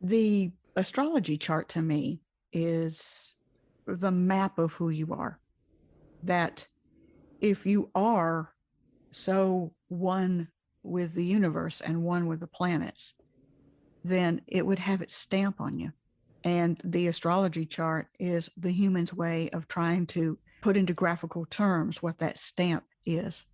The astrology chart to me is the map of who you are. That if you are so one with the universe and one with the planets, then it would have its stamp on you. And the astrology chart is the human's way of trying to put into graphical terms what that stamp is.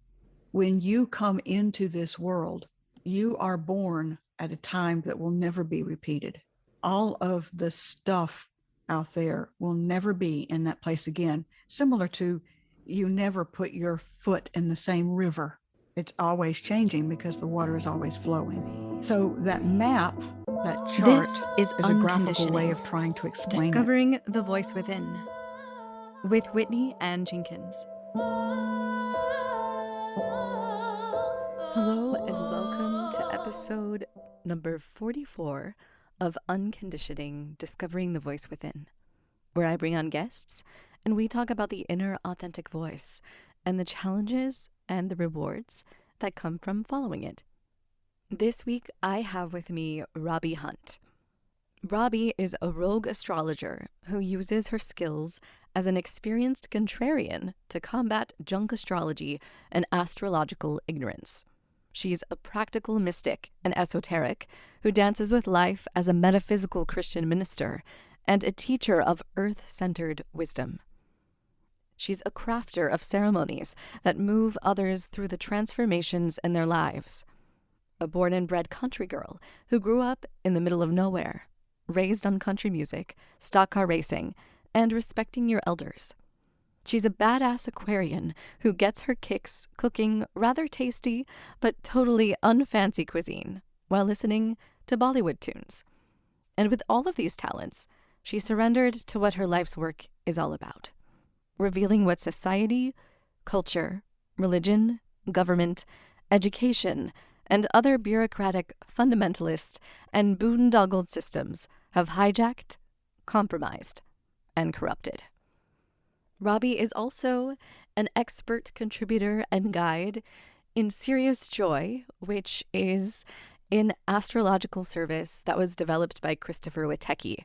When you come into this world, you are born at a time that will never be repeated. All of the stuff out there will never be in that place again, similar to you never put your foot in the same river. It's always changing because the water is always flowing. So that map, that chart, This is a graphical way Unconditioning, of trying to explain Discovering the Voice Within, with Whitney Ann Jenkins. Hello and welcome to episode number 44 of Unconditioning, Discovering the Voice Within, where I bring on guests and we talk about the inner authentic voice and the challenges and the rewards that come from following it. This week I have with me Robbie Hunt. Robbie is a rogue astrologer who uses her skills as an experienced contrarian to combat junk astrology and astrological ignorance. She's a practical mystic and esoteric who dances with life as a metaphysical Christian minister and a teacher of earth-centered wisdom. She's a crafter of ceremonies that move others through the transformations in their lives. A born and bred country girl who grew up in the middle of nowhere, raised on country music, stock car racing, and respecting your elders. She's a badass Aquarian who gets her kicks cooking rather tasty but totally unfancy cuisine while listening to Bollywood tunes. And with all of these talents, she surrendered to what her life's work is all about, revealing what society, culture, religion, government, education, and other bureaucratic, fundamentalist, and boondoggled systems have hijacked, compromised, and corrupted. Robbie is also an expert contributor and guide in Serious Joy, which is an astrological service that was developed by Christopher Witecki.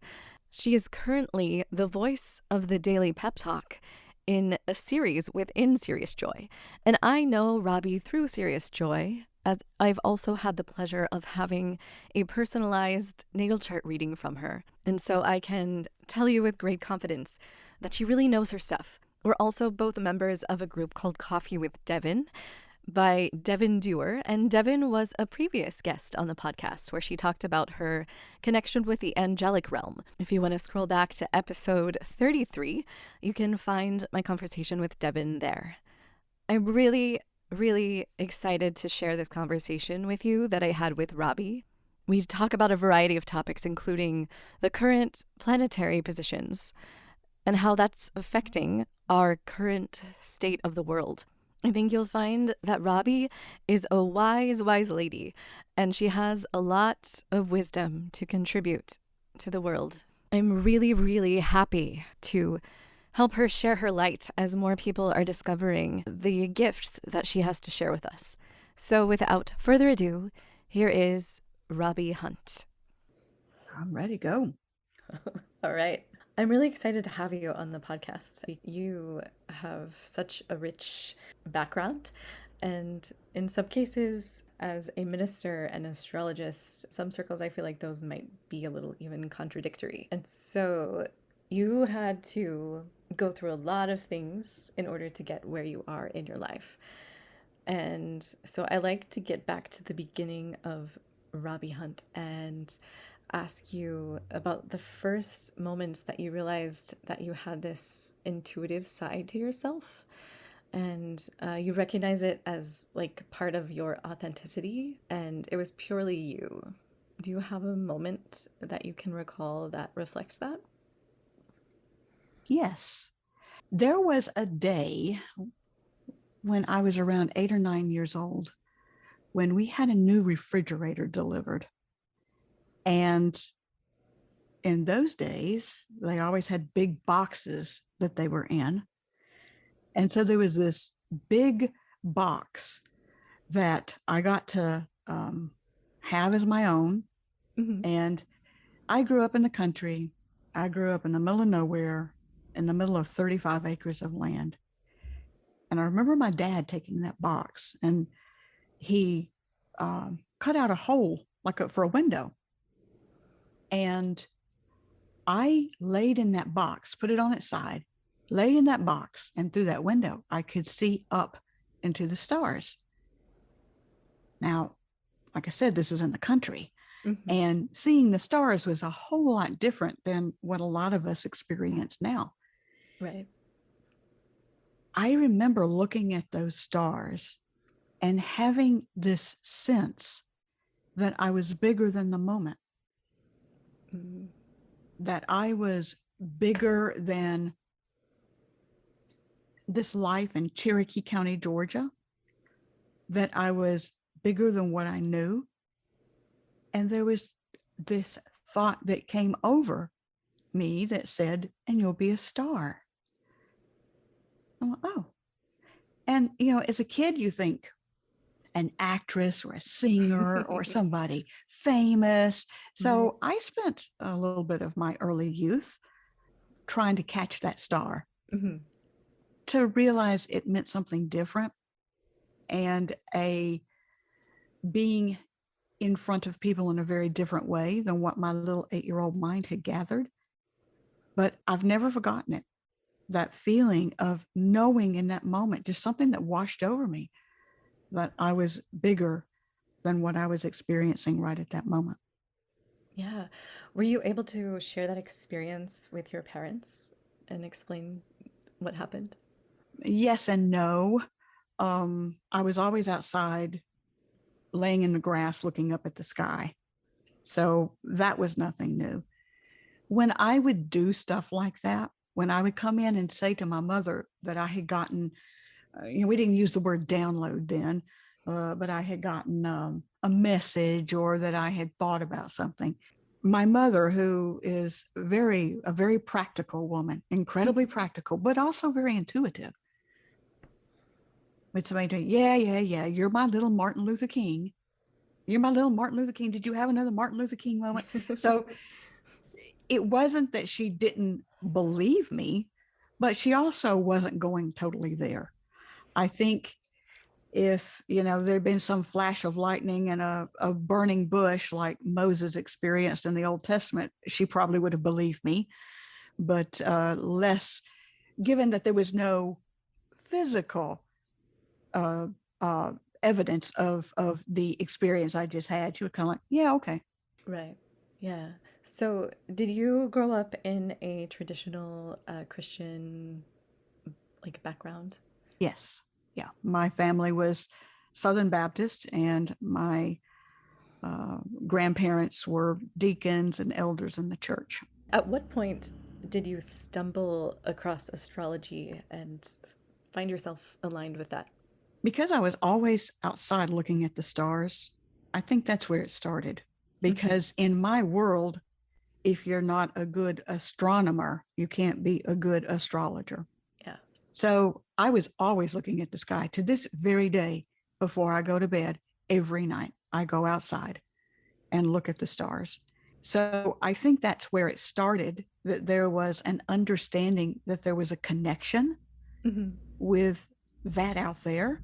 She is currently the voice of the Daily Pep Talk in a series within Serious Joy. And I know Robbie through Serious Joy, as I've also had the pleasure of having a personalized natal chart reading from her. And so I can tell you with great confidence that she really knows her stuff. We're also both members of a group called Coffee with Devin by Devin Dewar, and Devin was a previous guest on the podcast where she talked about her connection with the angelic realm. If you want to scroll back to episode 33, you can find my conversation with Devin there. I'm really excited to share this conversation with you that I had with Robbie. We talk about a variety of topics, including the current planetary positions and how that's affecting our current state of the world. I think you'll find that Robbie is a wise lady, and she has a lot of wisdom to contribute to the world. I'm really happy to help her share her light as more people are discovering the gifts that she has to share with us. So without further ado, here is Robbie Hunt. I'm ready to go. All right. I'm really excited to have you on the podcast. You have such a rich background, and in some cases, as a minister and astrologist, some circles I feel like those might be a little even contradictory. And so you had to go through a lot of things in order to get where you are in your life. And so I like to get back to the beginning of Robbie Hunt and ask you about the first moments that you realized that you had this intuitive side to yourself, and you recognize it as like part of your authenticity, and it was purely you. Do you have a moment that you can recall that reflects that? Yes. There was a day when I was around 8 or 9 years old when we had a new refrigerator delivered. And in those days, they always had big boxes that they were in. And so there was this big box that I got to have as my own. Mm-hmm. And I grew up in the country. I grew up in the middle of nowhere, in the middle of 35 acres of land. And I remember my dad taking that box and he cut out a hole for a window. And I laid in that box, put it on its side, laid in that box, and through that window, I could see up into the stars. Now, like I said, this is in the country. Mm-hmm. And seeing the stars was a whole lot different than what a lot of us experience now. Right. I remember looking at those stars and having this sense that I was bigger than the moment, that I was bigger than this life in Cherokee County, Georgia, that I was bigger than what I knew. And there was this thought that came over me that said, and you'll be a star. I'm like, oh. And, as a kid, you think an actress or a singer or somebody famous. So I spent a little bit of my early youth trying to catch that star, to realize it meant something different, and being in front of people in a very different way than what my little 8-year-old mind had gathered. But I've never forgotten it. That feeling of knowing in that moment, just something that washed over me, that I was bigger than what I was experiencing right at that moment. Yeah. Were you able to share that experience with your parents and explain what happened? Yes and no. I was always outside, laying in the grass, looking up at the sky. So that was nothing new. When I would do stuff like that, when I would come in and say to my mother that I had gotten, we didn't use the word download then, but I had gotten a message, or that I had thought about something. My mother, who is a very practical woman, incredibly practical, but also very intuitive, would somebody say, yeah, you're my little Martin Luther King. You're my little Martin Luther King. Did you have another Martin Luther King moment? So it wasn't that she didn't believe me, but she also wasn't going totally there. I think if, there'd been some flash of lightning and a burning bush like Moses experienced in the Old Testament, she probably would have believed me. But less, given that there was no physical evidence of the experience I just had, she was kind of like, yeah, okay. Right. Yeah. So, did you grow up in a traditional Christian background? Yes. Yeah. My family was Southern Baptist, and my grandparents were deacons and elders in the church. At what point did you stumble across astrology and find yourself aligned with that? Because I was always outside looking at the stars, I think that's where it started. Because in my world, if you're not a good astronomer, you can't be a good astrologer. Yeah. So I was always looking at the sky. To this very day, before I go to bed, every night, I go outside and look at the stars. So I think that's where it started, that there was an understanding that there was a connection with that out there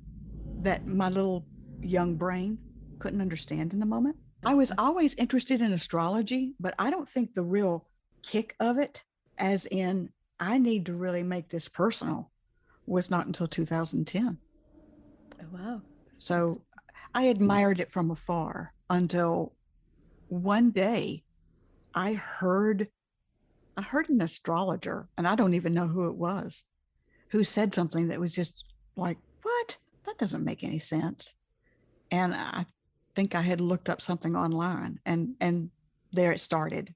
that my little young brain couldn't understand in the moment. I was always interested in astrology, but I don't think the real kick of it, as in, I need to really make this personal, was not until 2010. Oh, wow. So I admired it from afar until one day I heard an astrologer, and I don't even know who it was, who said something that was just like, what? That doesn't make any sense. And I think I had looked up something online, and there it started.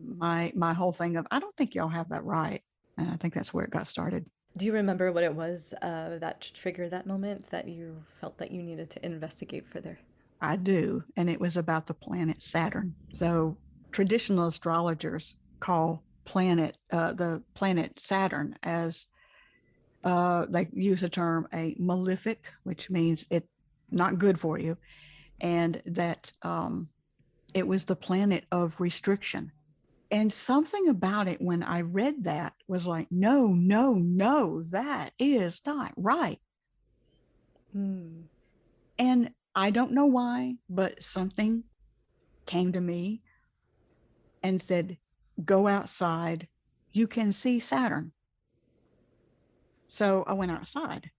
My whole thing of, I don't think y'all have that right. And I think that's where it got started. Do you remember what it was that triggered that moment that you felt that you needed to investigate further? I do. And it was about the planet Saturn. So traditional astrologers call the planet Saturn as, they use the term a malefic, which means it not good for you. And that It was the planet of restriction. And something about it when I read that was like, no, no, no, that is not right. Mm. And I don't know why, but something came to me and said, go outside. You can see Saturn. So I went outside.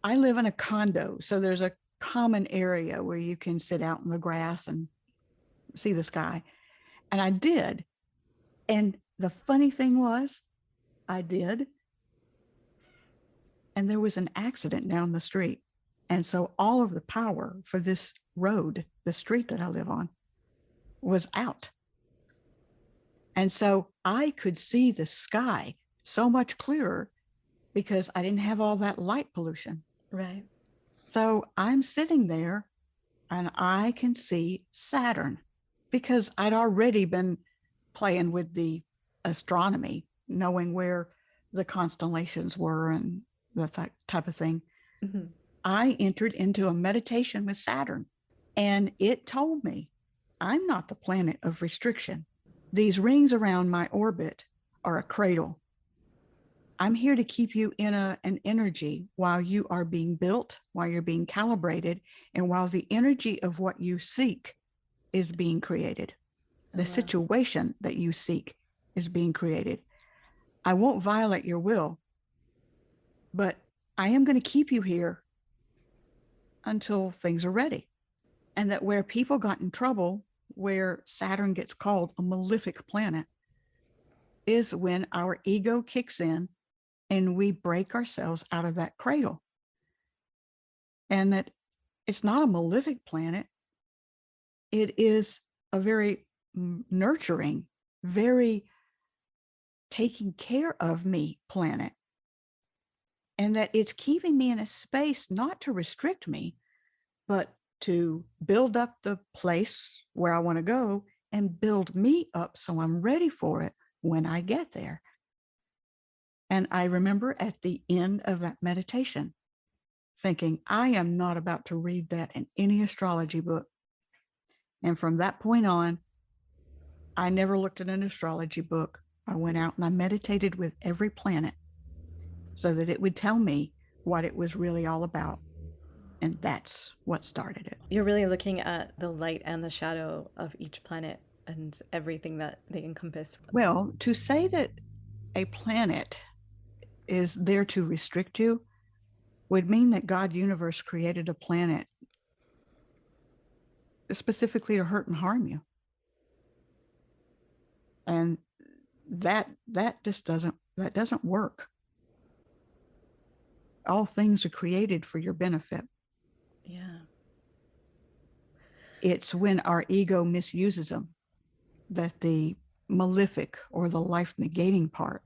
I live in a condo, so there's a common area where you can sit out in the grass and see the sky. And I did. And the funny thing was, I did. And there was an accident down the street. And so all of the power for this road, the street that I live on, was out. And so I could see the sky so much clearer because I didn't have all that light pollution. Right. So I'm sitting there and I can see Saturn because I'd already been playing with the astronomy, knowing where the constellations were and the type of thing. Mm-hmm. I entered into a meditation with Saturn, and it told me I'm not the planet of restriction. These rings around my orbit are a cradle. I'm here to keep you in an energy while you are being built, while you're being calibrated, and while the energy of what you seek is being created. The situation that you seek is being created. I won't violate your will, but I am going to keep you here until things are ready. And that where people got in trouble, where Saturn gets called a malefic planet, is when our ego kicks in and we break ourselves out of that cradle. And that it's not a malefic planet. It is a very nurturing, very taking care of me planet. And that it's keeping me in a space not to restrict me, but to build up the place where I want to go and build me up so I'm ready for it when I get there. And I remember at the end of that meditation thinking, I am not about to read that in any astrology book. And from that point on, I never looked at an astrology book. I went out and I meditated with every planet so that it would tell me what it was really all about. And that's what started it. You're really looking at the light and the shadow of each planet and everything that they encompass. Well, to say that a planet is there to restrict you would mean that God universe created a planet specifically to hurt and harm you. And that just doesn't work. All things are created for your benefit. Yeah. It's when our ego misuses them that the malefic or the life negating part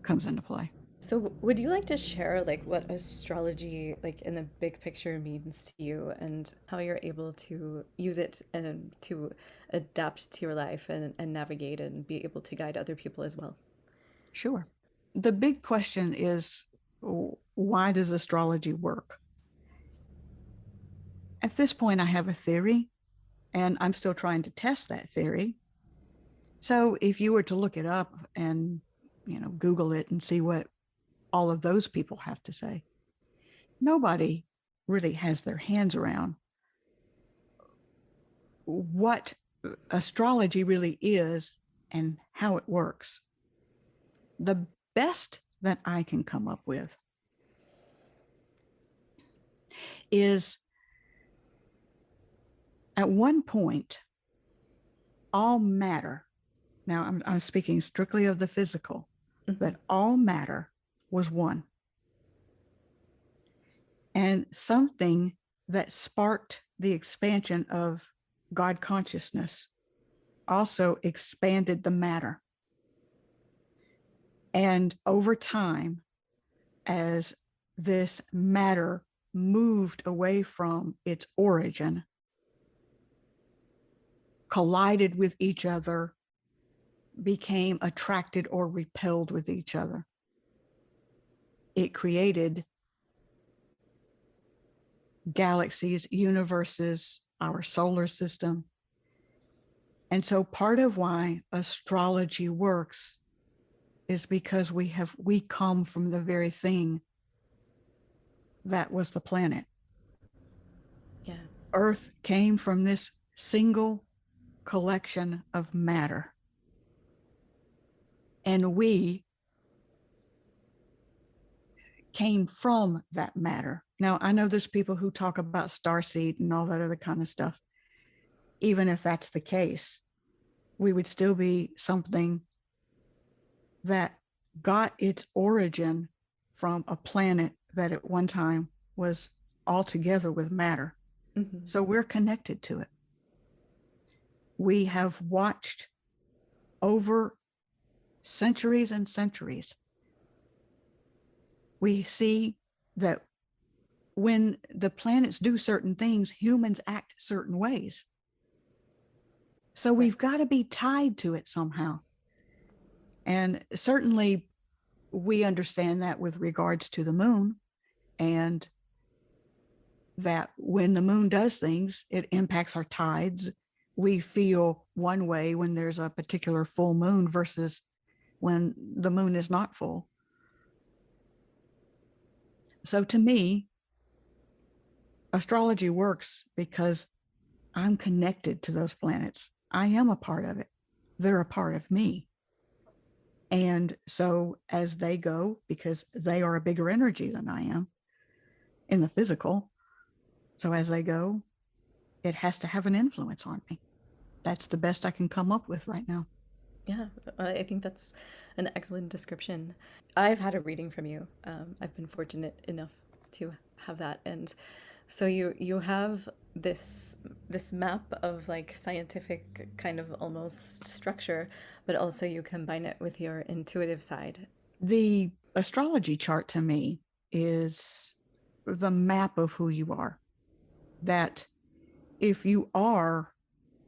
comes into play. So would you like to share like what astrology like in the big picture means to you and how you're able to use it and to adapt to your life and navigate and be able to guide other people as well? Sure. The big question is, why does astrology work? At this point, I have a theory, and I'm still trying to test that theory. So if you were to look it up and, Google it and see what all of those people have to say, nobody really has their hands around what astrology really is and how it works. The best that I can come up with is at one point, all matter, now I'm speaking strictly of the physical, but all matter was one. And something that sparked the expansion of God consciousness also expanded the matter. And over time, as this matter moved away from its origin, collided with each other, became attracted or repelled with each other, it created galaxies, universes, our solar system. And so part of why astrology works is because we come from the very thing that was the planet. Yeah. Earth came from this single collection of matter. And we came from that matter. Now, I know there's people who talk about starseed and all that other kind of stuff. Even if that's the case, we would still be something that got its origin from a planet that at one time was all together with matter. Mm-hmm. So we're connected to it. We have watched over centuries and centuries. We see that when the planets do certain things, humans act certain ways. So we've got to be tied to it somehow. And certainly we understand that with regards to the moon, and that when the moon does things, it impacts our tides. We feel one way when there's a particular full moon versus when the moon is not full. So to me, astrology works because I'm connected to those planets. I am a part of it. They're a part of me. And so as they go, because they are a bigger energy than I am in the physical, so as they go, it has to have an influence on me. That's the best I can come up with right now. Yeah, I think that's an excellent description. I've had a reading from you. I've been fortunate enough to have that, and so you have this map of like scientific kind of almost structure, but also you combine it with your intuitive side. The astrology chart to me is the map of who you are. That if you are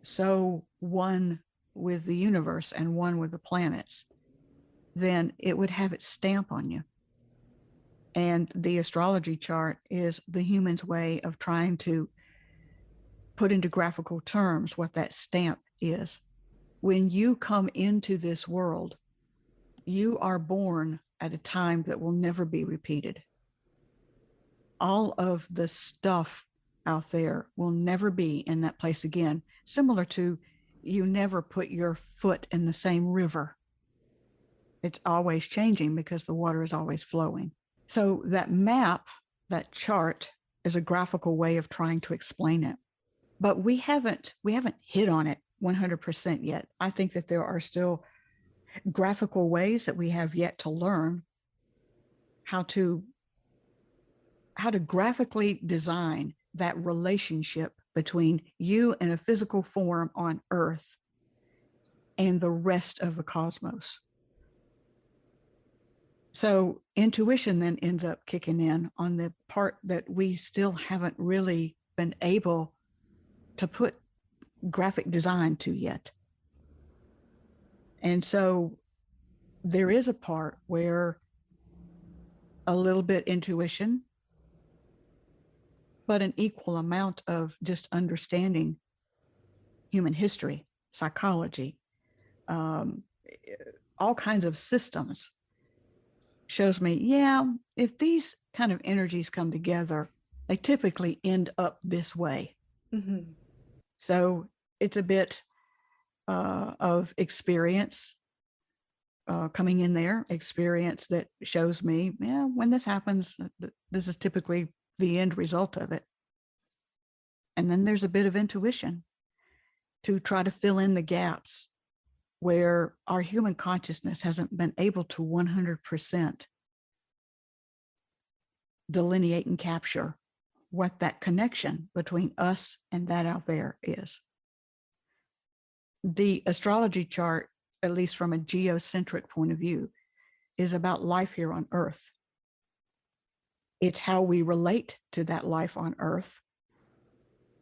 so one with the universe and one with the planets, then it would have its stamp on you. And the astrology chart is the human's way of trying to put into graphical terms what that stamp is. When you come into this world, you are born at a time that will never be repeated. All of the stuff out there will never be in that place again. Similar to you never put your foot in the same river. It's always changing because the water is always flowing. So that map, that chart, is a graphical way of trying to explain it. But we haven't hit on it 100% yet. I think that there are still graphical ways that we have yet to learn how to graphically design that relationship between you in a physical form on Earth and the rest of the cosmos. So intuition then ends up kicking in on the part that we still haven't really been able to put graphic design to yet. And so there is a part where a little bit intuition, but an equal amount of just understanding human history, psychology, all kinds of systems shows me, yeah, if these kind of energies come together, they typically end up this way. Mm-hmm. So it's a bit of experience coming in there, experience that shows me, yeah, when this happens, this is typically the end result of it. And then there's a bit of intuition to try to fill in the gaps where our human consciousness hasn't been able to 100% delineate and capture what that connection between us and that out there is. The astrology chart, at least from a geocentric point of view, is about life here on Earth. It's how we relate to that life on Earth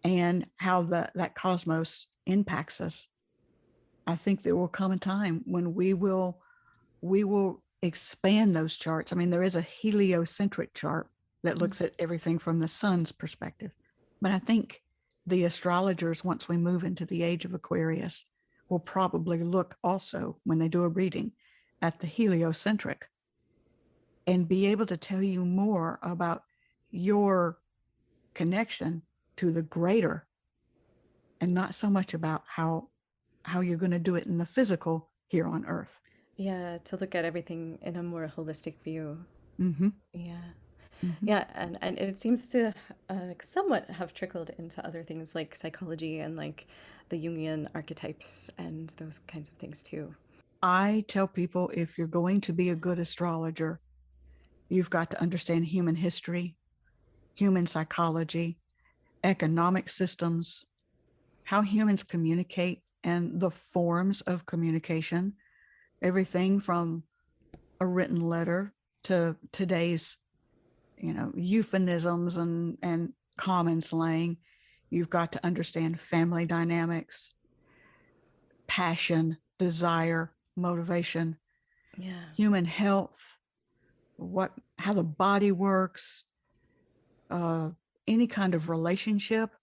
and how that cosmos impacts us. I think there will come a time when we will expand those charts. I mean, there is a heliocentric chart that looks at everything from the sun's perspective. But I think The astrologers, once we move into the age of Aquarius, will probably look also, when they do a reading, at the heliocentric and be able to tell you more about your connection to the greater, and not so much about how you're going to do it in the physical here on Earth. Yeah, to look at everything in a more holistic view. Mm-hmm. Yeah. Mm-hmm. Yeah, and it seems to somewhat have trickled into other things like psychology and like the Jungian archetypes and those kinds of things too. I tell people, if you're going to be a good astrologer, you've got to understand human history, human psychology, economic systems, how humans communicate, and the forms of communication, everything from a written letter to today's, euphemisms and common slang. You've got to understand family dynamics, passion, desire, motivation, Yeah. human health, how the body works, uh, any kind of relationship.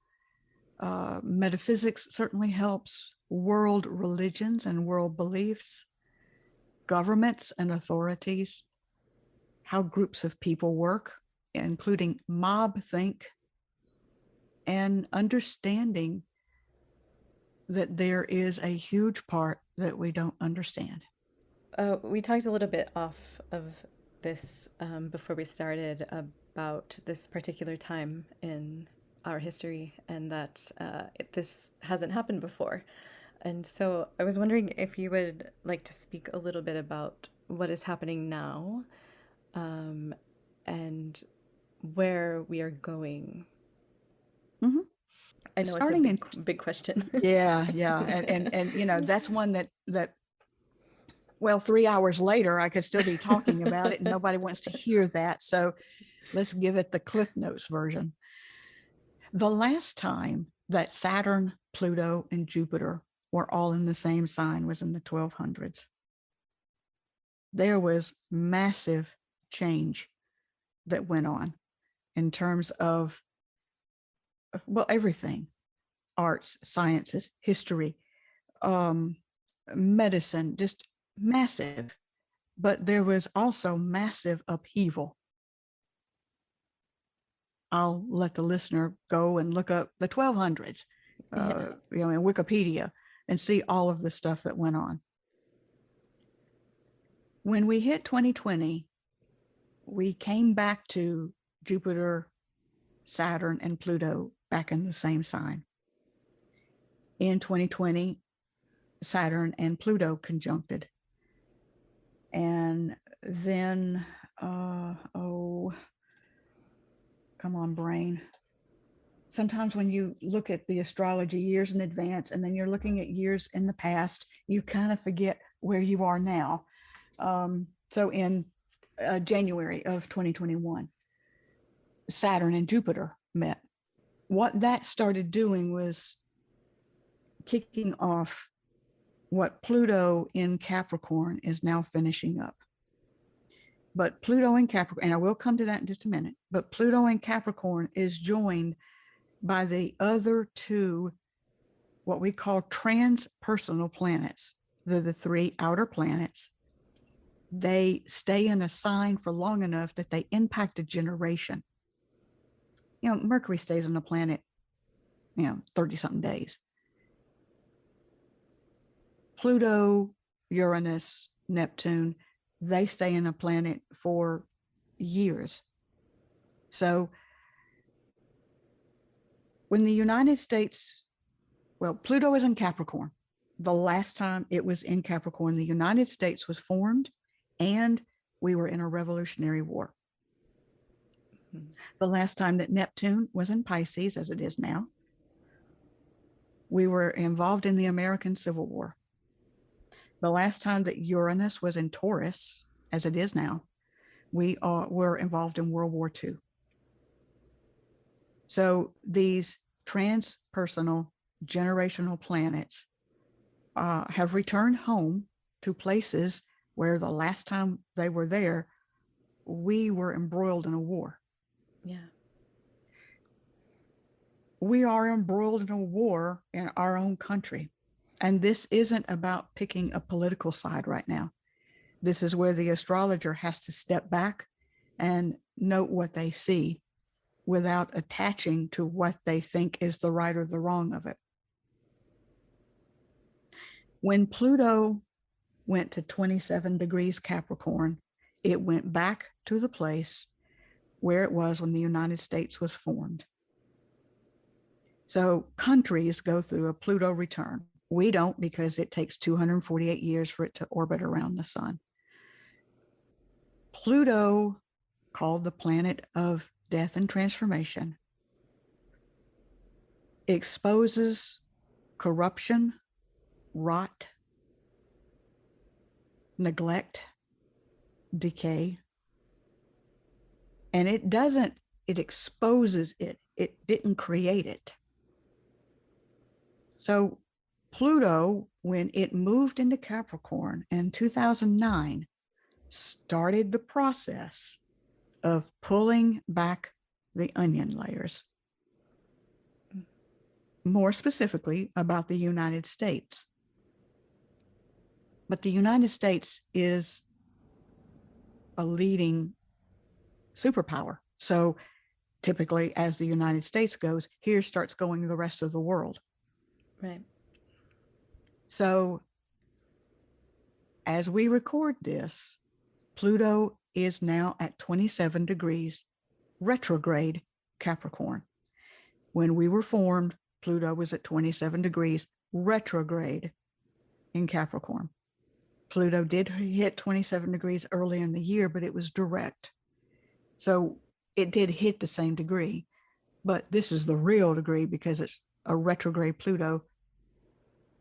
Metaphysics certainly helps. World religions and world beliefs, governments and authorities, how groups of people work, including mob think, and understanding that there is a huge part that we don't understand. We talked a little bit off of this before we started about this particular time in our history and that this hasn't happened before. And so I was wondering if you would like to speak a little bit about what is happening now and where we are going. Mm-hmm. I know it's a Starting in big question. yeah, and that's one that well, 3 hours later I could still be talking about it, and nobody wants to hear that. So let's give it the Cliff Notes version. The last time that Saturn, Pluto, and Jupiter were all in the same sign was in the 1200s. There was massive change that went on in terms of, well, everything: arts, sciences, history, medicine, just massive. But there was also massive upheaval. I'll let the listener go and look up the 1200s, Yeah. in Wikipedia, and see all of the stuff that went on. When we hit 2020, we came back to Jupiter, Saturn, and Pluto back in the same sign. In 2020, Saturn and Pluto conjuncted. And then, come on, brain. Sometimes when you look at the astrology years in advance and then you're looking at years in the past, you kind of forget where you are now. So in January of 2021, Saturn and Jupiter met. What that started doing was kicking off what Pluto in Capricorn is now finishing up. But Pluto in Capricorn, and I will come to that in just a minute, but Pluto in Capricorn is joined by the other two, what we call transpersonal planets. They're the three outer planets. They stay in a sign for long enough that they impact a generation. Mercury stays on the planet, 30 something days. Pluto, Uranus, Neptune, they stay in a planet for years. So when the United States, well, Pluto is in Capricorn. The last time it was in Capricorn, the United States was formed and we were in a Revolutionary War. The last time that Neptune was in Pisces, as it is now, we were involved in the American Civil War. The last time that Uranus was in Taurus, as it is now, we were involved in World War II. So these transpersonal generational planets have returned home to places where the last time they were there, we were embroiled in a war. Yeah. we are embroiled in a war in our own country. And this isn't about picking a political side right now. This is where the astrologer has to step back and note what they see without attaching to what they think is the right or the wrong of it. When Pluto went to 27 degrees Capricorn, it went back to the place where it was when the United States was formed. So countries go through a Pluto return. We don't, because it takes 248 years for it to orbit around the sun. Pluto, called the planet of death and transformation, exposes corruption, rot, neglect, decay. And it exposes it. It didn't create it. So Pluto, when it moved into Capricorn in 2009, started the process of pulling back the onion layers. More specifically about the United States. But the United States is a leading superpower. So typically, as the United States goes, here starts going the rest of the world. Right. So as we record this, Pluto is now at 27 degrees retrograde Capricorn. When we were formed, Pluto was at 27 degrees retrograde in Capricorn. Pluto did hit 27 degrees early in the year, but it was direct. So it did hit the same degree, but this is the real degree because it's a retrograde Pluto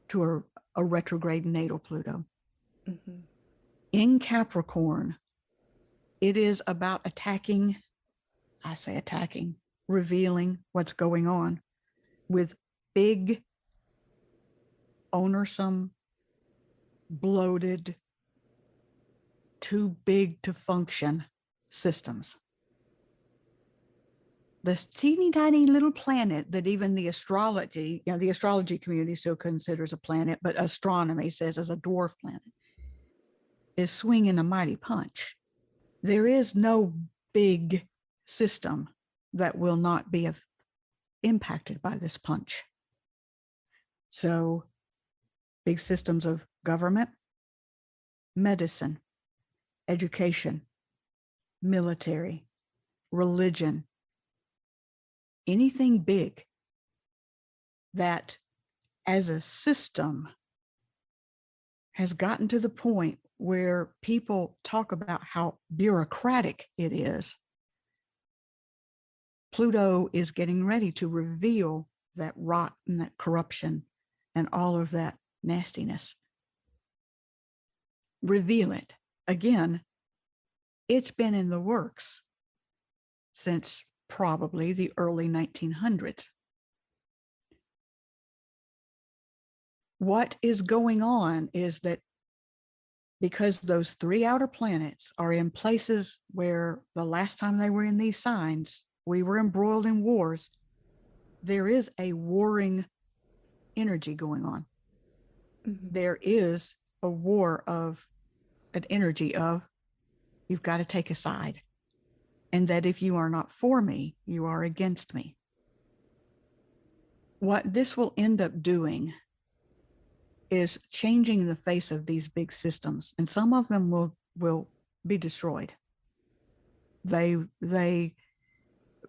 to a retrograde natal Pluto. Mm-hmm. In Capricorn, it is about attacking, revealing what's going on with big, ownersome, bloated, too big to function systems. The teeny tiny little planet that even the astrology community still considers a planet, but astronomy says is a dwarf planet, is swinging a mighty punch. There is no big system that will not be impacted by this punch. So big systems of government, medicine, education, military, religion, anything big that as a system has gotten to the point where people talk about how bureaucratic it is. Pluto is getting ready to reveal that rot and that corruption and all of that nastiness. Reveal it. Again, it's been in the works since probably the early 1900s. What is going on is that because those three outer planets are in places where the last time they were in these signs, we were embroiled in wars, there is a warring energy going on. Mm-hmm. There is a war of an energy of you've got to take a side. And that if you are not for me, you are against me. What this will end up doing is changing the face of these big systems, and some of them will be destroyed.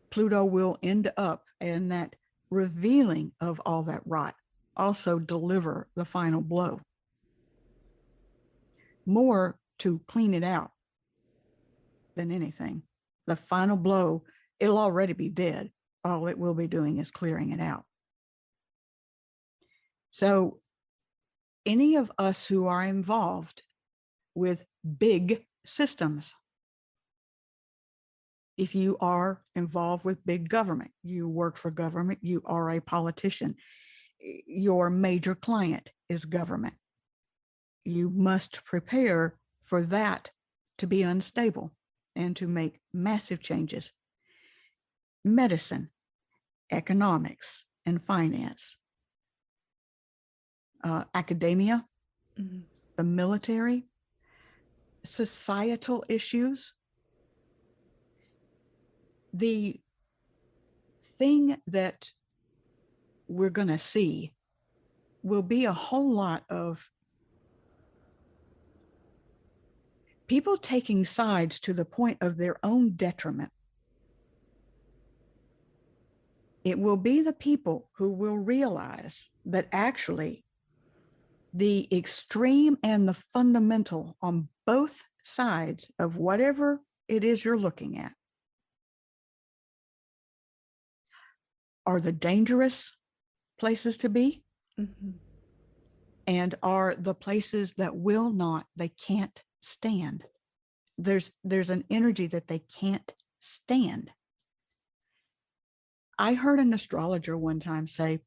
Pluto will end up in that revealing of all that rot, also deliver the final blow. More to clean it out than anything. The final blow, it'll already be dead. All it will be doing is clearing it out. So any of us who are involved with big systems, if you are involved with big government, you work for government, you are a politician, your major client is government, you must prepare for that to be unstable and to make massive changes. Medicine. economics and finance, academia, the military, societal issues. The thing that we're going to see will be a whole lot of people taking sides to the point of their own detriment. It will be the people who will realize that actually the extreme and the fundamental on both sides of whatever it is you're looking at are the dangerous places to be, and are the places that will not, they can't stand. There's an energy that they can't stand. I heard an astrologer one time say,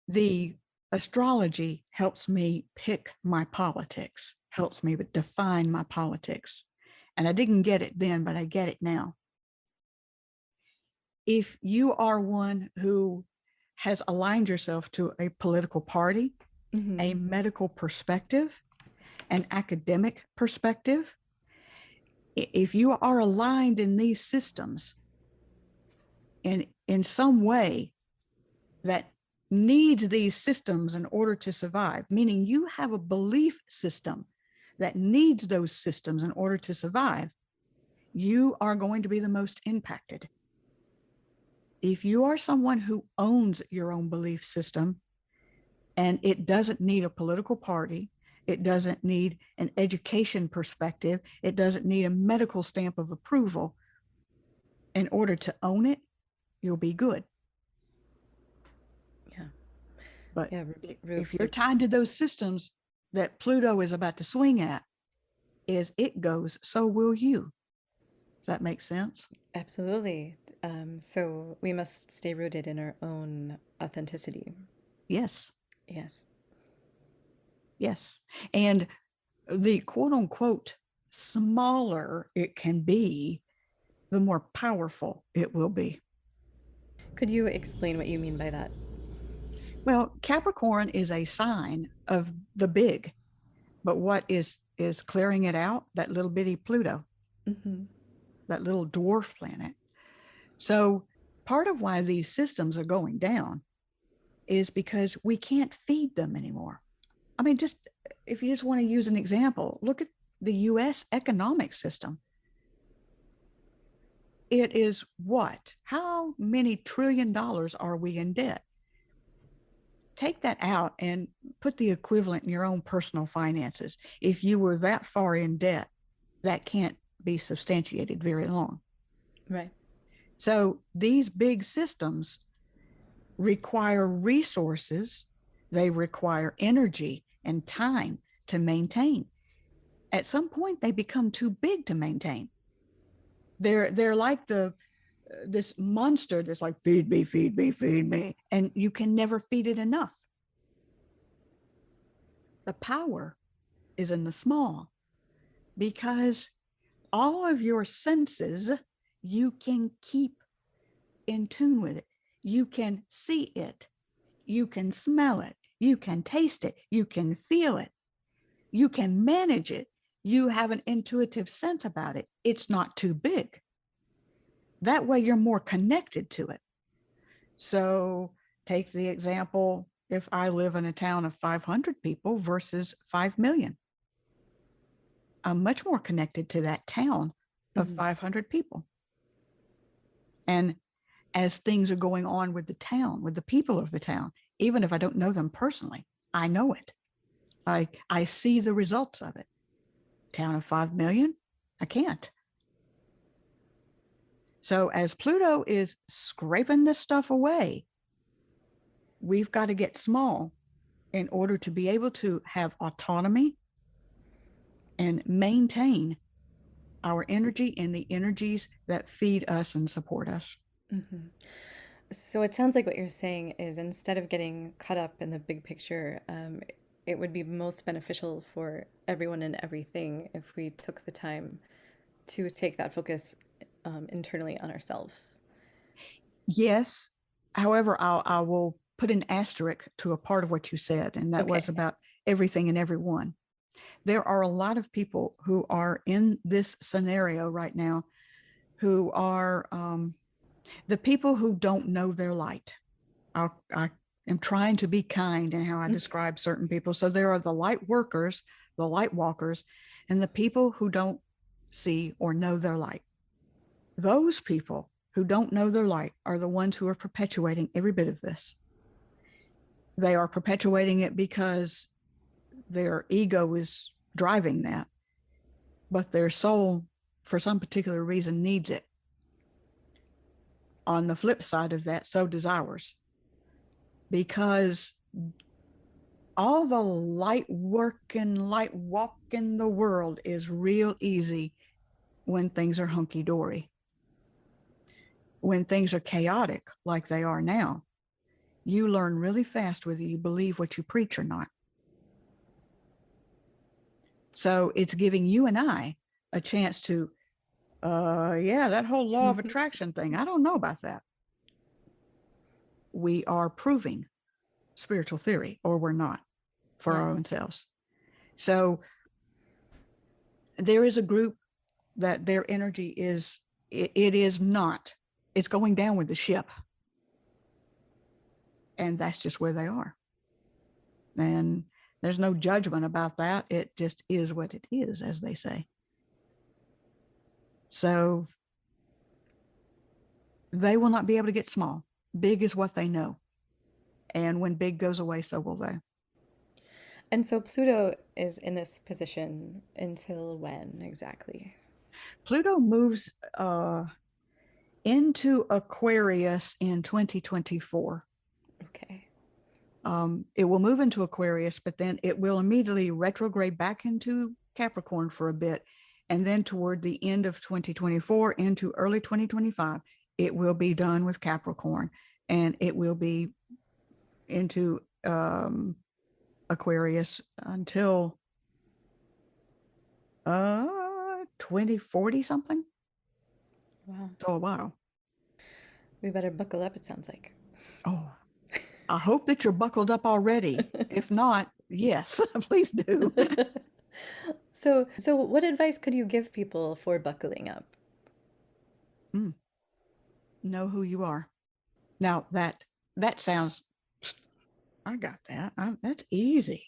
the astrology helps me pick my politics, helps me define my politics. And I didn't get it then, but I get it now. If you are one who has aligned yourself to a political party, a medical perspective, an academic perspective, if you are aligned in these systems in some way that needs these systems in order to survive, meaning you have a belief system that needs those systems in order to survive, you are going to be the most impacted. If you are someone who owns your own belief system and it doesn't need a political party, it doesn't need an education perspective, it doesn't need a medical stamp of approval in order to own it, you'll be good. Yeah. But if you're tied to those systems that Pluto is about to swing at, as it goes, so will you. Does that make sense? Absolutely. So we must stay rooted in our own authenticity. Yes. Yes. Yes. And the quote unquote smaller it can be, the more powerful it will be. Could you explain what you mean by that? Well, Capricorn is a sign of the big, but what is clearing it out? That little bitty Pluto, that little dwarf planet. So part of why these systems are going down is because we can't feed them anymore. I mean, just if you just want to use an example, look at the US economic system. It is what? How many $1 trillion are we in debt? Take that out and put the equivalent in your own personal finances. If you were that far in debt, that can't be substantiated very long. Right. So these big systems require resources, they require energy and time to maintain. At some point, they become too big to maintain. They're like this monster that's like, feed me, feed me, feed me, and you can never feed it enough. The power is in the small, because all of your senses, you can keep in tune with it. You can see it, you can smell it, you can taste it, you can feel it, you can manage it, you have an intuitive sense about it. It's not too big. That way you're more connected to it. So take the example, if I live in a town of 500 people versus 5 million, I'm much more connected to that town of 500 people. And as things are going on with the town, with the people of the town, even if I don't know them personally, I know it. I see the results of it. Town of 5 million, I can't. So as Pluto is scraping this stuff away, we've got to get small in order to be able to have autonomy and maintain our energy and the energies that feed us and support us. So it sounds like what you're saying is, instead of getting caught up in the big picture, it would be most beneficial for everyone and everything if we took the time to take that focus internally on ourselves. Yes. However, I will put an asterisk to a part of what you said, and that was about everything and everyone. There are a lot of people who are in this scenario right now who are the people who don't know their light. I am trying to be kind in how I describe certain people. So there are the light workers, the light walkers, and the people who don't see or know their light. Those people who don't know their light are the ones who are perpetuating every bit of this. They are perpetuating it because their ego is driving that, but their soul, for some particular reason, needs it. On the flip side of that, so does ours. Because all the light work and light walk in the world is real easy when things are hunky-dory. When things are chaotic, like they are now, you learn really fast whether you believe what you preach or not. So it's giving you and I a chance to, yeah, that whole law of attraction thing, I don't know about that. We are proving spiritual theory, or we're not, for our own selves. So there is a group that their energy is, it is not, it's going down with the ship. And that's just where they are. And there's no judgment about that. It just is what it is, as they say. So they will not be able to get small. Big is what they know. And when big goes away, so will they. And so Pluto is in this position until when exactly? Pluto moves into Aquarius in 2024. Okay. It will move into Aquarius, but then it will immediately retrograde back into Capricorn for a bit. And then toward the end of 2024 into early 2025, it will be done with Capricorn, and it will be into Aquarius until 2040 something. Wow. So a while. We better buckle up, it sounds like. Oh, I hope that you're buckled up already. If not, yes, please do. So what advice could you give people for buckling up? Know who you are. Now that sounds, I got that. That's easy.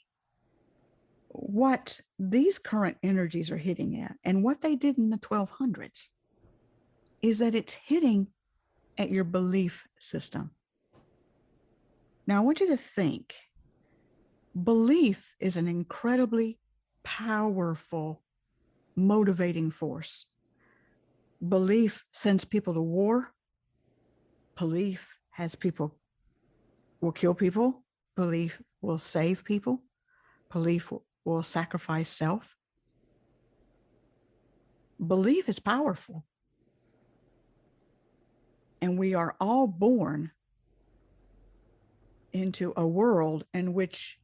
What these current energies are hitting at, and what they did in the 1200s, is that it's hitting at your belief system. Now, I want you to think belief is an incredibly powerful, motivating force. Belief sends people to war. Belief has people, will kill people. Belief will save people. Belief will sacrifice self. Belief is powerful. And we are all born into a world in which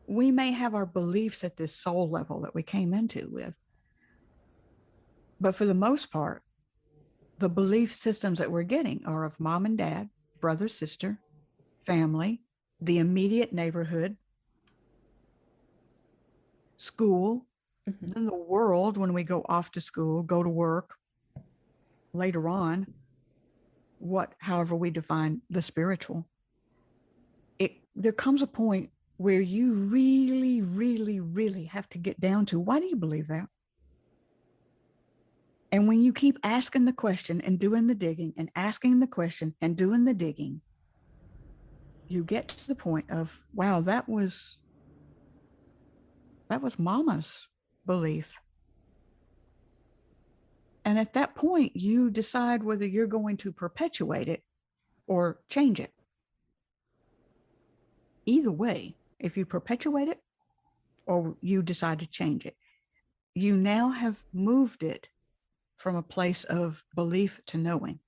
we may have our beliefs at this soul level that we came into with. But for the most part, the belief systems that we're getting are of mom and dad, brother, sister, family, the immediate neighborhood, school, then the world when we go off to school, go to work, later on, however we define the spiritual. There comes a point where you really, really, really have to get down to, why do you believe that? And when you keep asking the question and doing the digging and asking the question and doing the digging, you get to the point of, wow, that was mama's belief. And at that point, you decide whether you're going to perpetuate it or change it. Either way, if you perpetuate it or you decide to change it, you now have moved it from a place of belief to knowing.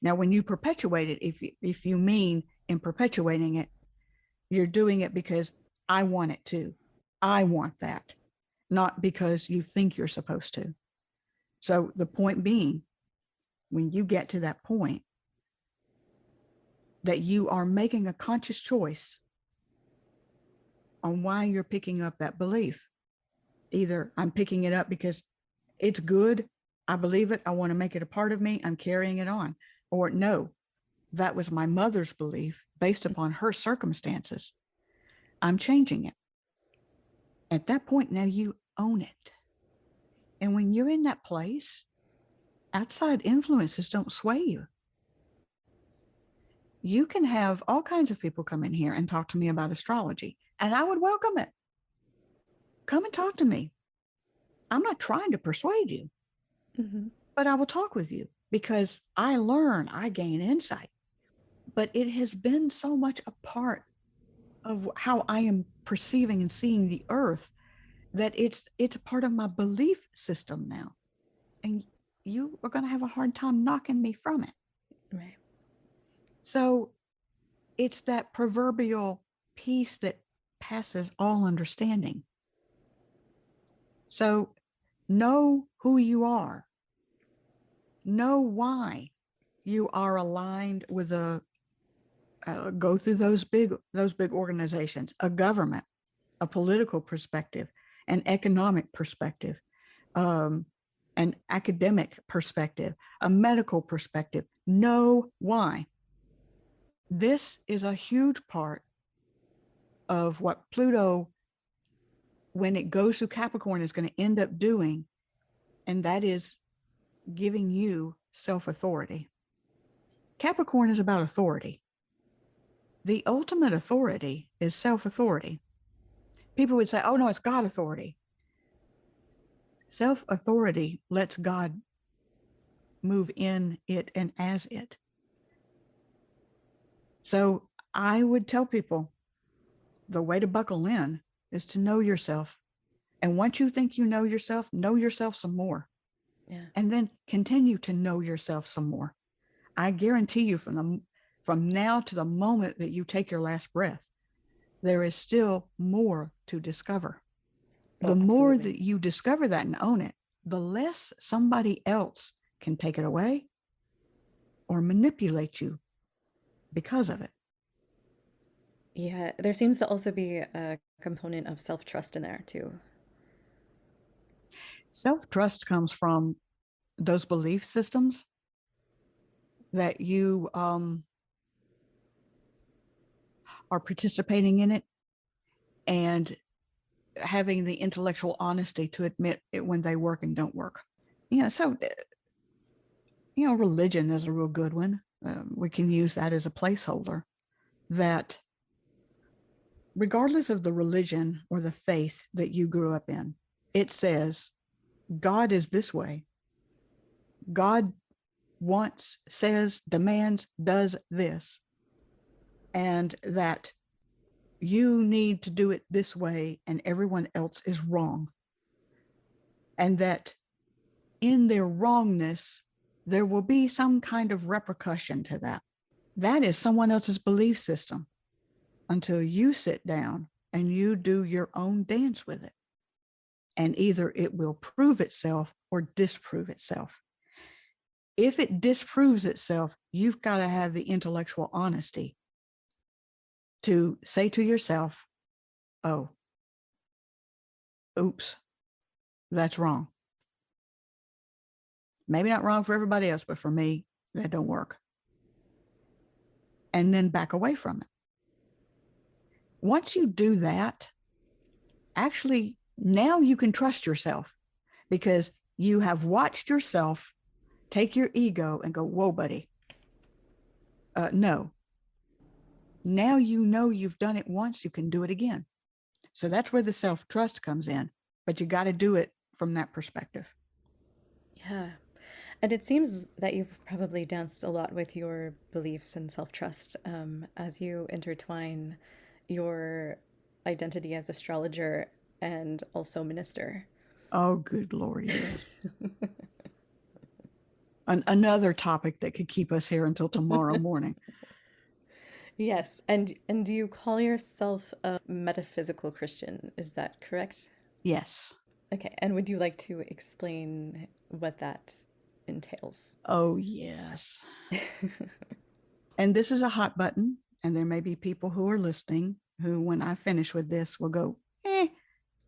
Now, when you perpetuate it, if you mean in perpetuating it, you're doing it because I want it to. I want that, not because you think you're supposed to. So the point being, when you get to that point, that you are making a conscious choice on why you're picking up that belief. Either I'm picking it up because it's good, I believe it, I want to make it a part of me, I'm carrying it on. Or no, that was my mother's belief based upon her circumstances. I'm changing it. At that point, now you own it. And when you're in that place, outside influences don't sway you. You can have all kinds of people come in here and talk to me about astrology, and I would welcome it. Come and talk to me. I'm not trying to persuade you, but I will talk with you because I learn, I gain insight. But it has been so much a part of how I am perceiving and seeing the earth that it's a part of my belief system now. And you are going to have a hard time knocking me from it. Right. So it's that proverbial peace that passes all understanding. So know who you are. Know why you are aligned with go through those big organizations, a government, a political perspective, an economic perspective, an academic perspective, a medical perspective. Know why. This is a huge part of what Pluto, when it goes through Capricorn, is going to end up doing, and that is giving you self-authority. Capricorn is about authority. The ultimate authority is self-authority. People would say, oh no, it's God authority. Self-authority lets God move in it and as it. So I would tell people the way to buckle in is to know yourself. And once you think you know yourself some more. Yeah. And then continue to know yourself some more. I guarantee you from now to the moment that you take your last breath, there is still more to discover. The more that you discover that and own it, the less somebody else can take it away or manipulate you because of it. Yeah, there seems to also be a component of self-trust in there too. Self-trust comes from those belief systems that you are participating in it and having the intellectual honesty to admit it when they work and don't work. So religion is a real good one. We can use that as a placeholder, that regardless of the religion or the faith that you grew up in, it says God is this way. God wants, says, demands, does this. And that you need to do it this way and everyone else is wrong. And that in their wrongness, there will be some kind of repercussion to that. That is someone else's belief system until you sit down and you do your own dance with it. And either it will prove itself or disprove itself. If it disproves itself, you've got to have the intellectual honesty to say to yourself, oh, oops, that's wrong. Maybe not wrong for everybody else, but for me, that don't work. And then back away from it. Once you do that, actually, now you can trust yourself because you have watched yourself take your ego and go, whoa, buddy. No. Now you know you've done it once, you can do it again. So that's where the self-trust comes in, but you got to do it from that perspective. Yeah. And it seems that you've probably danced a lot with your beliefs and self-trust as you intertwine your identity as astrologer and also minister. Oh, good Lord, yes. Another topic that could keep us here until tomorrow morning. Yes. And do you call yourself a metaphysical Christian? Is that correct? Yes. Okay. And would you like to explain what that entails? Oh, yes. And this is a hot button, and there may be people who are listening who, when I finish with this, will go,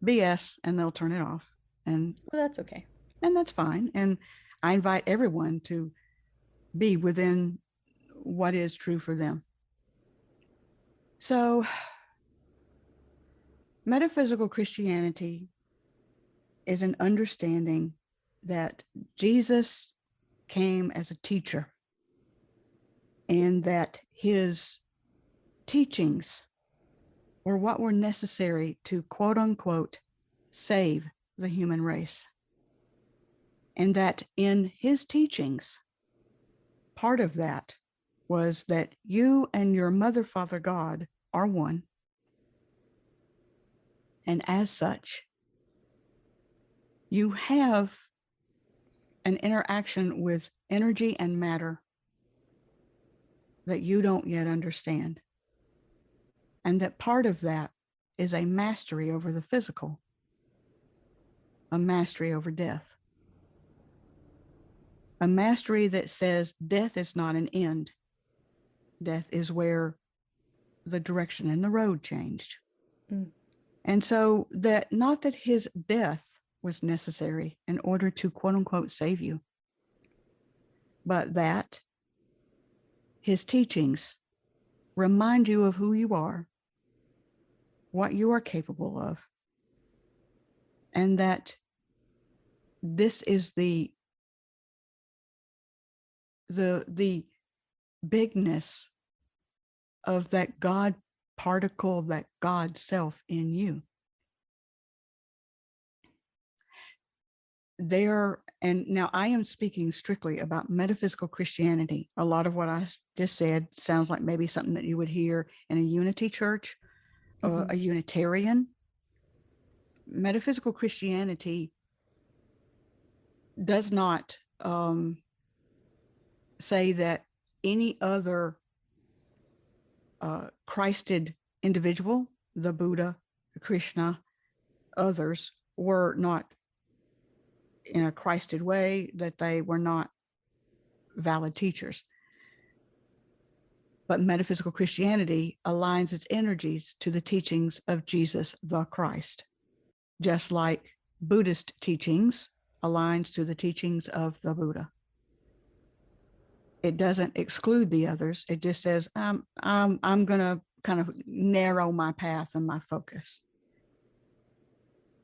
BS, and they'll turn it off. And well, that's okay. And that's fine. And I invite everyone to be within what is true for them. So, metaphysical Christianity is an understanding that Jesus came as a teacher and that his teachings were what were necessary to, quote unquote, save the human race. And that in his teachings, part of that was that you and your mother, father, God are one. And as such, you have an interaction with energy and matter that you don't yet understand. And that part of that is a mastery over the physical, a mastery over death, a mastery that says death is not an end. Death is where the direction and the road changed. And so that not that his death was necessary in order to, quote unquote, save you, but that his teachings remind you of who you are, what you are capable of, and that this is the bigness of that God particle, that God self in you. And now I am speaking strictly about metaphysical Christianity. A lot of what I just said sounds like maybe something that you would hear in a unity church or a Unitarian. Metaphysical Christianity does not say that any other Christed individual, the Buddha, Krishna, others, were not in a Christed way, that they were not valid teachers. But metaphysical Christianity aligns its energies to the teachings of Jesus the Christ, just like Buddhist teachings aligns to the teachings of the Buddha. It doesn't exclude the others. It just says, I'm going to kind of narrow my path and my focus.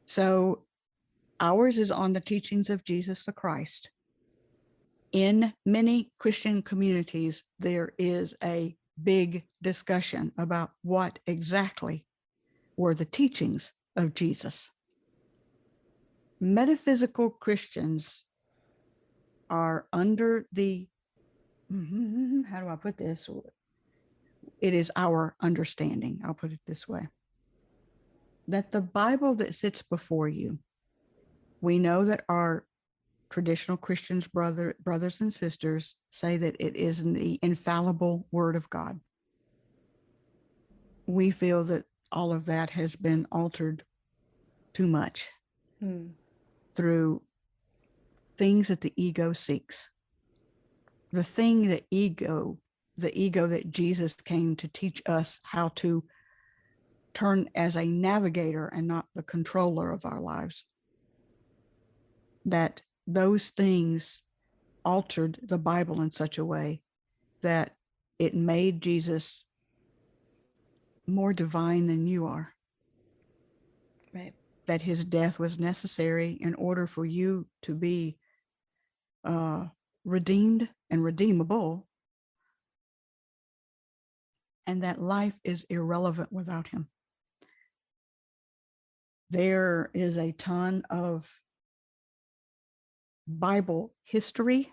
So ours is on the teachings of Jesus the Christ. In many Christian communities, there is a big discussion about what exactly were the teachings of Jesus. Metaphysical Christians are under the, how do I put this? It is our understanding, I'll put it this way, that the Bible that sits before you, we know that our traditional Christians, brothers and sisters, say that it is the infallible word of God. We feel that all of that has been altered too much through things that the ego seeks. The thing that the ego that Jesus came to teach us how to turn as a navigator and not the controller of our lives. That those things altered the Bible in such a way that it made Jesus more divine than you are. Right. That his death was necessary in order for you to be redeemed and redeemable, and that life is irrelevant without him. There is a ton of Bible history,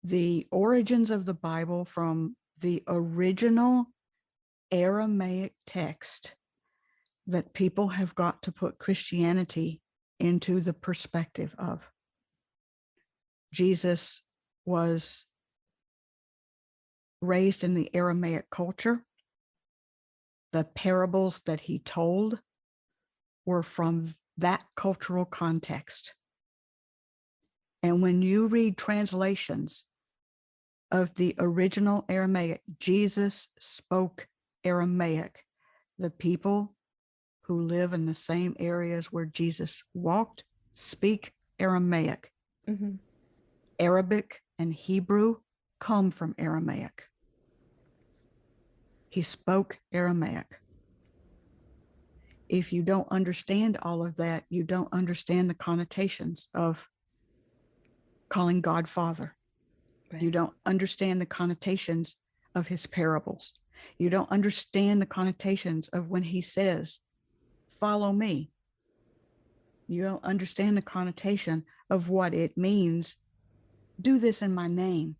the origins of the Bible from the original Aramaic text, that people have got to put Christianity into the perspective of. Jesus was raised in the Aramaic culture. The parables that he told were from that cultural context. And when you read translations of the original Aramaic. Jesus spoke Aramaic. The people who live in the same areas where Jesus walked speak Aramaic. Mm-hmm. Arabic and Hebrew come from Aramaic. He spoke Aramaic. If you don't understand all of that, you don't understand the connotations of calling God Father. Right. You don't understand the connotations of his parables. You don't understand the connotations of when he says, follow me. You don't understand the connotation of what it means. Do this in my name.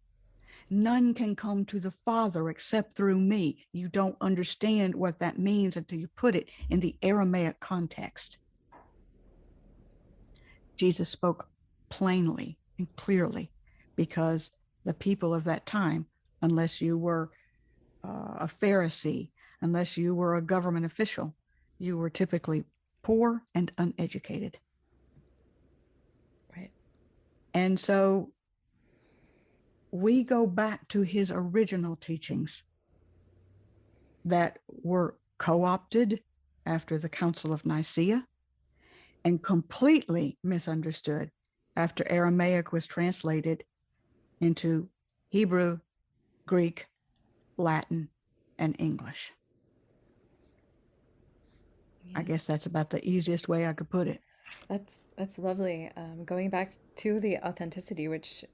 None can come to the Father except through me. You don't understand what that means until you put it in the Aramaic context. Jesus spoke plainly and clearly because the people of that time, unless you were a Pharisee, unless you were a government official, you were typically poor and uneducated. Right. And so we go back to his original teachings that were co-opted after the Council of Nicaea and completely misunderstood after Aramaic was translated into Hebrew, Greek, Latin, and English. Yeah. I guess that's about the easiest way I could put it. That's lovely. Going back to the authenticity, which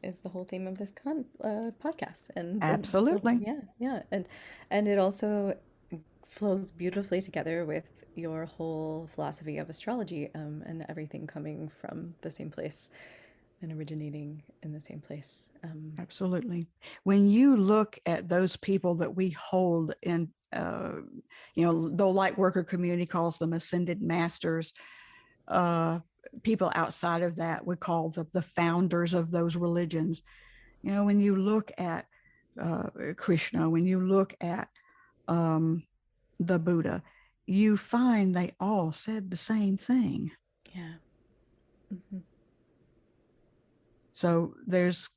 is the whole theme of this podcast, and absolutely, yeah, and it also flows beautifully together with your whole philosophy of astrology, and everything coming from the same place and originating in the same place. Absolutely. When you look at those people that we hold in, the light worker community calls them ascended masters. People outside of that would call the founders of those religions. When you look at Krishna, when you look at the Buddha, you find they all said the same thing. Yeah. Mm-hmm. So there's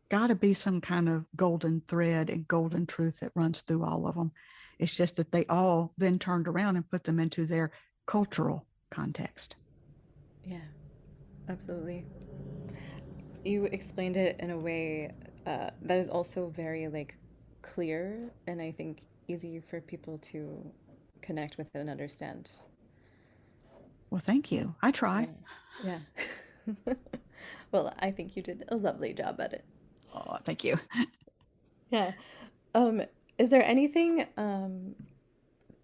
got to be some kind of golden thread and golden truth that runs through all of them. It's just that they all then turned around and put them into their cultural context. Yeah, absolutely. You explained it in a way that is also very clear, and I think easy for people to connect with and understand. Well, thank you. I try. Yeah. Well, I think you did a lovely job at it. Oh, thank you. Yeah. Is there anything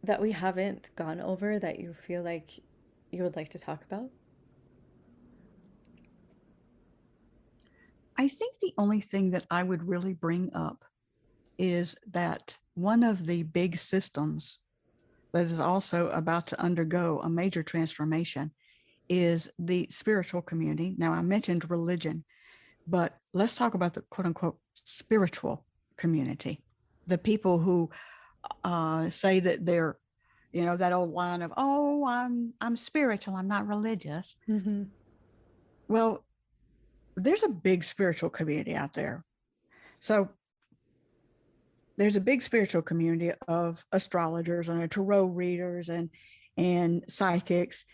that we haven't gone over that you feel like you would like to talk about? I think the only thing that I would really bring up is that one of the big systems that is also about to undergo a major transformation is the spiritual community. Now, I mentioned religion, but let's talk about the quote unquote spiritual community. The people who say that they're, that old line of, oh, I'm spiritual, I'm not religious. Mm-hmm. Well, there's a big spiritual community out there. So there's a big spiritual community of astrologers and tarot readers and psychics,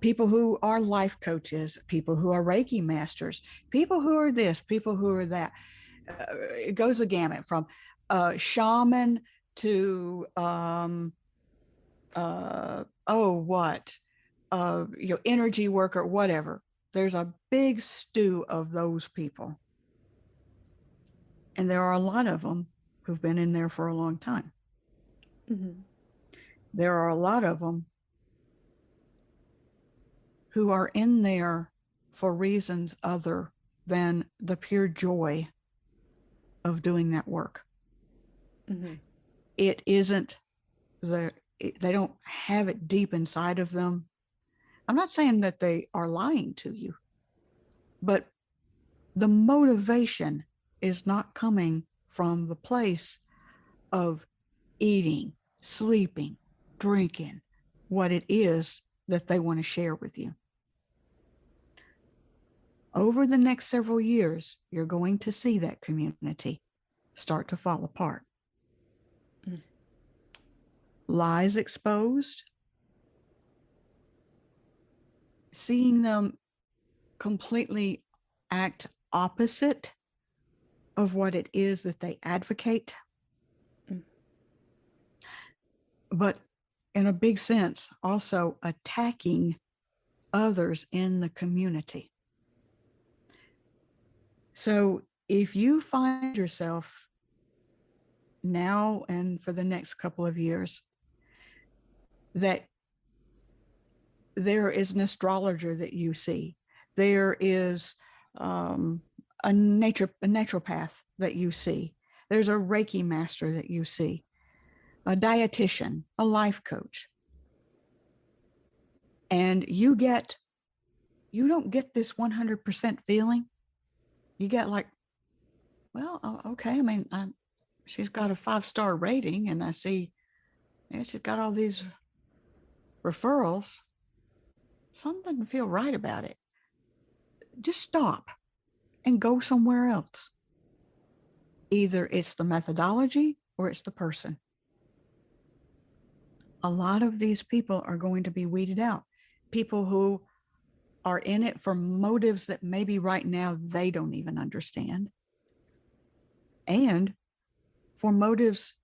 people who are life coaches, people who are Reiki masters, people who are this, people who are that. It goes a gamut from shaman to energy worker, whatever. There's a big stew of those people, and there are a lot of them who've been in there for a long time. Mm-hmm. There are a lot of them who are in there for reasons other than the pure joy of doing that work. Mm-hmm. It isn't they don't have it deep inside of them. I'm not saying that they are lying to you, but the motivation is not coming from the place of eating, sleeping, drinking, what it is that they want to share with you. Over the next several years, you're going to see that community start to fall apart. Lies exposed, seeing them completely act opposite of what it is that they advocate. But in a big sense, also attacking others in the community. So if you find yourself now and for the next couple of years that there is an astrologer that you see, there is a naturopath that you see, there's a Reiki master that you see, a dietitian, a life coach, and you don't get this 100% feeling. You get like, well, okay, I mean, she's got a 5-star rating, and I see she's got all these referrals. Something doesn't feel right about it. Just stop and go somewhere else. Either it's the methodology or it's the person. A lot of these people are going to be weeded out. People who are in it for motives that maybe right now they don't even understand. And for motives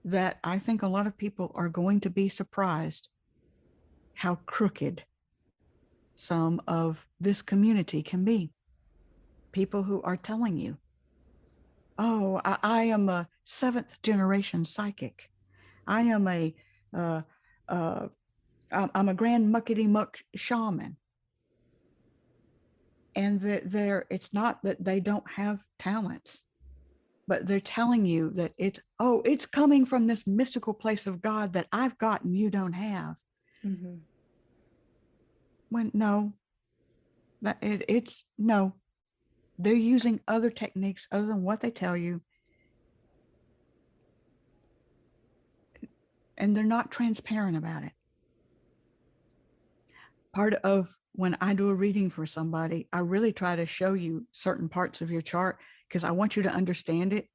that I think a lot of people are going to be surprised how crooked some of this community can be. People who are telling you, oh, I am a 7th generation psychic. I am I'm a grand muckety muck shaman. And it's not that they don't have talents, but they're telling you that it's coming from this mystical place of God that I've got and you don't have. Mm-hmm. When no, no, they're using other techniques other than what they tell you, and they're not transparent about it. Part of when I do a reading for somebody, I really try to show you certain parts of your chart because I want you to understand it,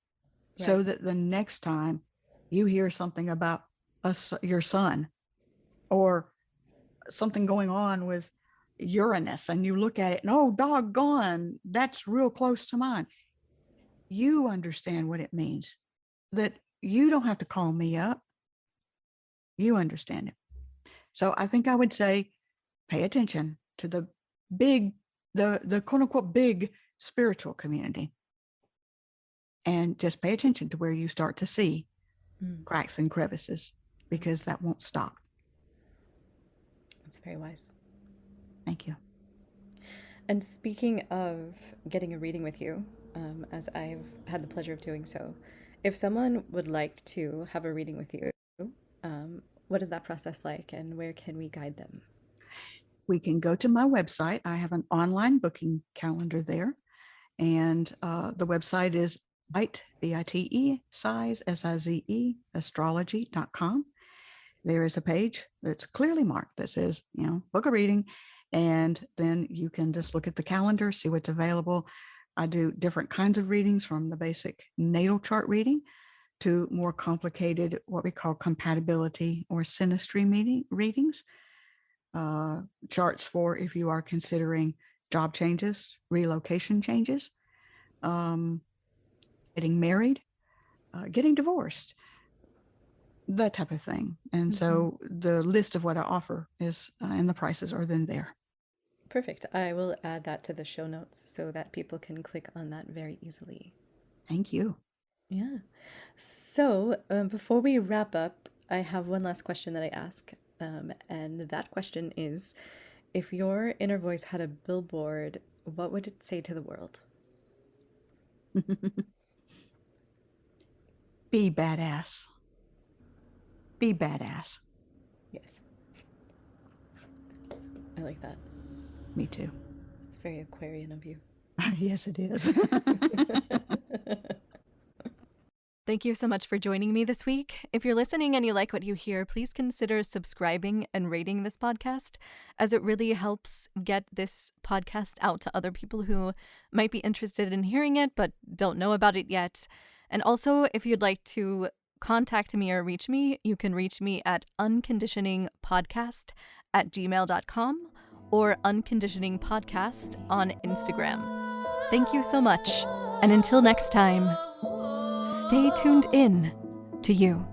right, so that the next time you hear something about your son or something going on with Uranus and you look at it and, oh, doggone, that's real close to mine. You understand what it means, that you don't have to call me up. You understand it. So I think I would say pay attention to the quote unquote big spiritual community, and just pay attention to where you start to see cracks and crevices, because that won't stop. That's very wise. Thank you. And speaking of getting a reading with you, as I've had the pleasure of doing so, if someone would like to have a reading with you, what is that process like and where can we guide them? We can go to my website. I have an online booking calendar there. And the website is BITE, size, SIZE, astrology.com. There is a page that's clearly marked that says, book a reading. And then you can just look at the calendar, see what's available. I do different kinds of readings, from the basic natal chart reading to more complicated, what we call compatibility or synastry readings. Charts for if you are considering job changes, relocation changes, getting married, getting divorced, that type of thing. And so the list of what I offer is, and the prices are then there. Perfect. I will add that to the show notes so that people can click on that very easily. Thank you. Yeah. So before we wrap up, I have one last question that I ask. And that question is, if your inner voice had a billboard, what would it say to the world? Be badass. Be badass. Yes. I like that. Me too. It's very Aquarian of you. Yes, it is. Thank you so much for joining me this week. If you're listening and you like what you hear, please consider subscribing and rating this podcast, as it really helps get this podcast out to other people who might be interested in hearing it but don't know about it yet. And also, if you'd like to contact me or reach me, you can reach me at unconditioningpodcast@gmail.com or unconditioningpodcast on Instagram. Thank you so much, and until next time, stay tuned in to you.